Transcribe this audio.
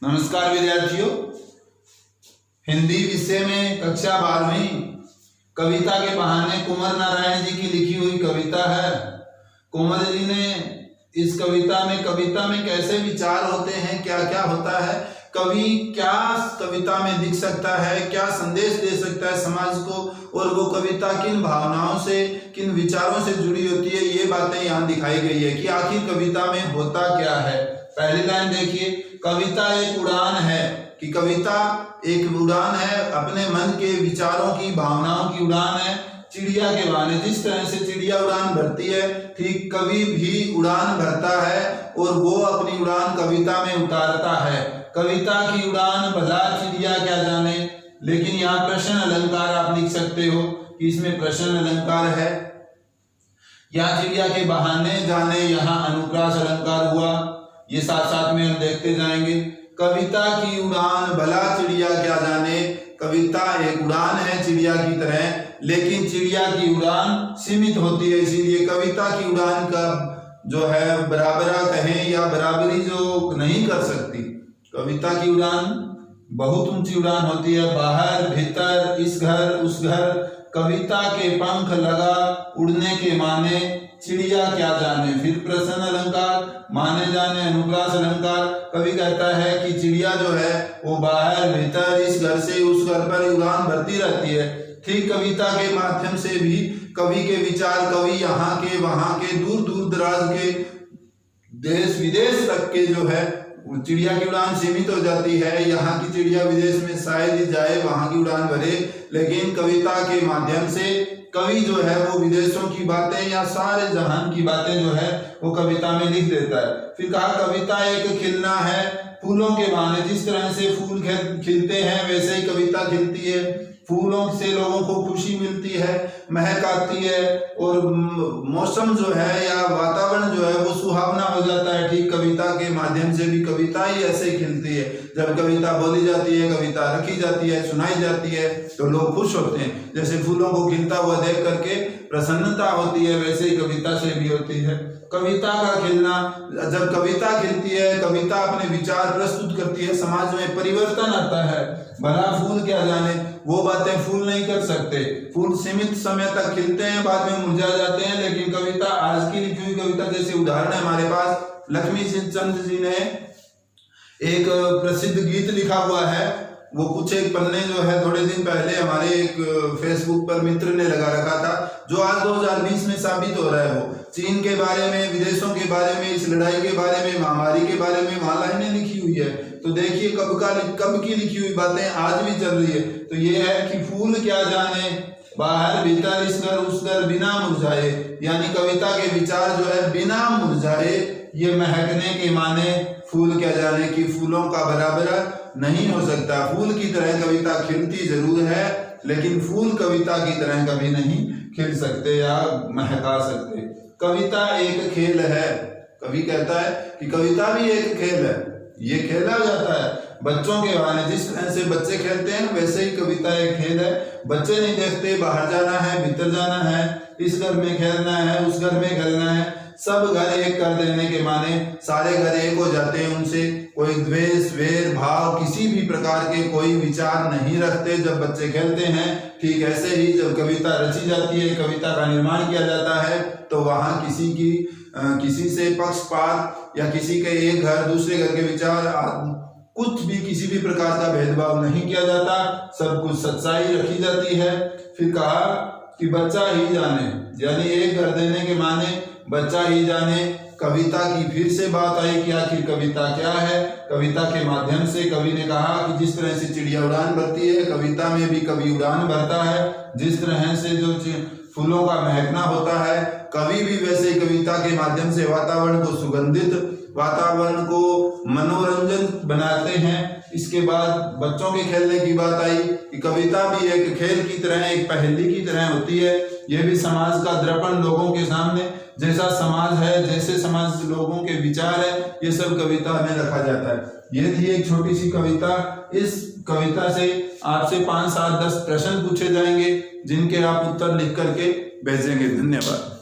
नमस्कार विद्यार्थियों, हिंदी विषय में कक्षा 12वीं कविता के बहाने कुंवर नारायण जी की लिखी हुई कविता है। कुंवर जी ने इस कविता में कैसे विचार होते हैं, क्या क्या होता है, कवि क्या कविता में दिख सकता है, क्या संदेश दे सकता है समाज को, और वो कविता किन भावनाओं से, किन विचारों से जुड़ी होती है, ये बातें यहाँ दिखाई गई है कि आखिर कविता में होता क्या है। पहली लाइन देखिए, कविता एक उड़ान है, कि कविता एक उड़ान है, अपने मन के विचारों की, भावनाओं की उड़ान है। चिड़िया के बहाने, जिस तरह से चिड़िया उड़ान भरती है, ठीक कवि भी उड़ान भरता है और वो अपनी उड़ान कविता में उतारता है। कविता की उड़ान भला चिड़िया क्या जाने, लेकिन यहाँ प्रश्न अलंकार आप लिख सकते हो कि इसमें प्रश्न अलंकार है। यहाँ चिड़िया के बहाने जाने, यहाँ अनुप्रास अलंकार हुआ, ये साथ साथ में हम देखते जाएंगे। कविता की उड़ान भला चिड़िया क्या जाने, कविता एक उड़ान है चिड़िया की तरह, लेकिन चिड़िया की उड़ान सीमित होती है, इसीलिए कविता की उड़ान का जो है बराबरा कहें या बराबरी जो नहीं कर सकती। कविता की उड़ान बहुत ऊंची उड़ान होती है, बाहर भीतर, इस घर उस घर। कविता के पंख लगा उड़ने के माने, चिड़िया क्या जाने। फिर प्रश्न अलंकार, माने जाने, अनुप्रास अलंकार। कवि कहता है कि चिड़िया जो है वो बाहर भीतर, इस घर से उस घर पर उड़ान भरती रहती है। ठीक कविता के माध्यम से भी कवि के विचार, कवि यहाँ के वहाँ के, दूर दूर दराज के, देश विदेश तक के जो है चिड़िया की उड़ान सीमित हो जाती है। यहाँ की चिड़िया विदेश में शायद ही जाए, वहां की उड़ान भरे, लेकिन कविता के माध्यम से कवि जो है वो विदेशों की बातें या सारे जहान की बातें जो है वो कविता में लिख देता है। फिर कहा कविता एक खिलना है फूलों के बहाने, जिस तरह से फूल खिलते हैं वैसे ही कविता खिलती है। फूलों से लोगों को खुशी मिलती है, महक आती है, और मौसम जो है या वातावरण जो है वो सुहावना हो जाता है। ठीक कविता के माध्यम से भी कविता ही ऐसे ही खिलती है। जब कविता बोली जाती है, कविता रखी जाती है, सुनाई जाती है, तो लोग खुश होते हैं। जैसे फूलों को खिलता हुआ देख करके प्रसन्नता होती है, वैसे ही कविता से भी होती है। कविता का खिलना, जब कविता खिलती है, कविता अपने विचार प्रस्तुत करती है, समाज में परिवर्तन आता है। भला फूल क्या जाने, वो बातें फूल नहीं कर सकते। फूल सीमित समय तक खिलते हैं, बाद में मुरझा जाते हैं, लेकिन कविता, आज की लिखी हुई कविता, जैसे उदाहरण है हमारे पास, लक्ष्मी चंद जी ने एक प्रसिद्ध गीत लिखा हुआ है, वो कुछ एक पन्ने जो है थोड़े दिन पहले हमारे एक फेसबुक पर मित्र ने लगा रखा था, जो आज 2020 में साबित हो रहा है। वो चीन के बारे में, विदेशों के बारे में, इस लड़ाई के बारे में, महामारी के बारे में वहां लाइनें लिखी हुई है। तो देखिए कब की लिखी हुई बातें आज भी चल रही है। तो ये है कि फूल क्या जाने, बाहर भीतर, इस घर उस घर, बिना मुरझाए, यानी कविता के विचार जो है बिना मुरझाए, ये महकने के माने फूल क्या जाने कि फूलों का बराबर नहीं हो सकता। फूल की तरह कविता खिलती जरूर है, लेकिन फूल कविता की तरह कभी नहीं खिल सकते या महका सकते। कविता एक खेल है, कवि कहता है कि कविता भी एक खेल है, ये खेला जाता है बच्चों के बहाने। जिस तरह से बच्चे खेलते हैं वैसे ही कविता एक खेल है। बच्चे नहीं देखते बाहर जाना है, भीतर जाना है, इस घर में खेलना है, उस घर में खेलना है, सब घर एक कर देने के माने सारे घर एक हो जाते हैं। उनसे कोई द्वेष, वैर भाव, किसी भी प्रकार के कोई विचार नहीं रखते जब बच्चे खेलते हैं। ठीक ऐसे ही जब कविता रची जाती है, कविता का निर्माण किया जाता है, तो वहाँ किसी से पक्षपात या किसी के एक घर दूसरे घर के विचार, कुछ भी किसी भी प्रकार का भेदभाव नहीं किया जाता, सब कुछ सच्चाई रखी जाती है। फिर कहा कि बच्चा ही जाने, यानी एक घर देने के माने बच्चा ही जाने। कविता की फिर से बात आई कि आखिर कविता क्या है। कविता के माध्यम से कवि ने कहा कि जिस तरह से चिड़िया उड़ान भरती है, कविता में भी कवि उड़ान भरता है। जिस तरह से जो फूलों का महकना होता है, कवि भी वैसे कविता के माध्यम से वातावरण को सुगंधित, वातावरण को मनोरंजन बनाते हैं। इसके बाद बच्चों के खेलने की बात आई कि कविता भी एक खेल की तरह, एक पहेली की तरह होती है। यह भी समाज का दर्पण, लोगों के सामने जैसा समाज है, जैसे समाज लोगों के विचार है, ये सब कविता में रखा जाता है। ये थी एक छोटी सी कविता। इस कविता से आपसे 5, 7, 10 प्रश्न पूछे जाएंगे, जिनके आप उत्तर लिख करके भेजेंगे। धन्यवाद।